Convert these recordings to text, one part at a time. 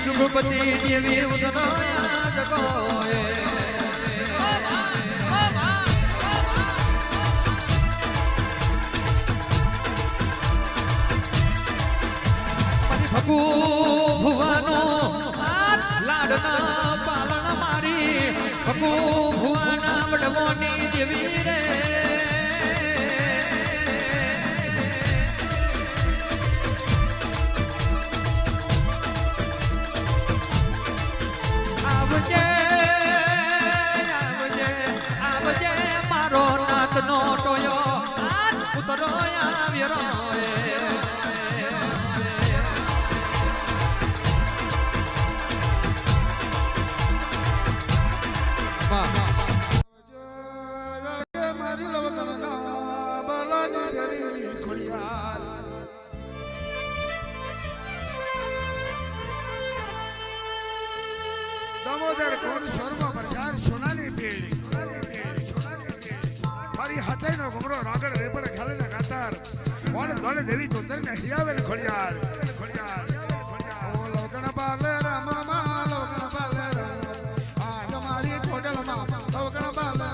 જુગપતિ દેવી ઉદના જગોએ ભગુ ભુવાનો લાડના પાલન મારી ભગુ ભુવાના વડવોની દેવી રે આવજે આવજે આવજે મારો નાથનો ટોયો ઉતરો આવ્યો दामोदर कौन शर्मा प्रचार सोनाली पेड़ी मारी हाथे नो घुमरो रागड़ रेपड़ खाले ना कातार कौन दोले देवी तोतर ने हियावे खड़ियार खड़ियार ओ लोगन पाले रामा मा लोगन पाले रामा आ तुम्हारी कोडल मा लोगन पाले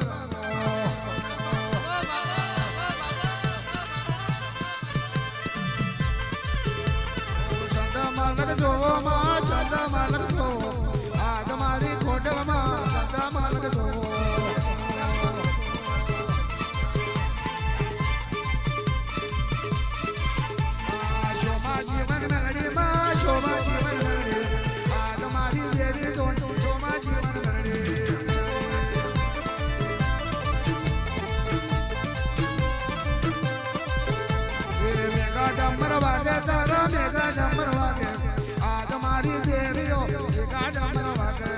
चंदा मालक जो मा चंदा मालक जो तुम्हारी होटल में चंदा मालक दो शोभा जीवन मेलडी माँ शोभा जीवन मेलडी तुम्हारी देवी दो शोभा जीवन मेलडी मेगा डंबर वागे तारा मेगा डंबर वागे तुम्हारी देवी हो मेगा डंबर वागे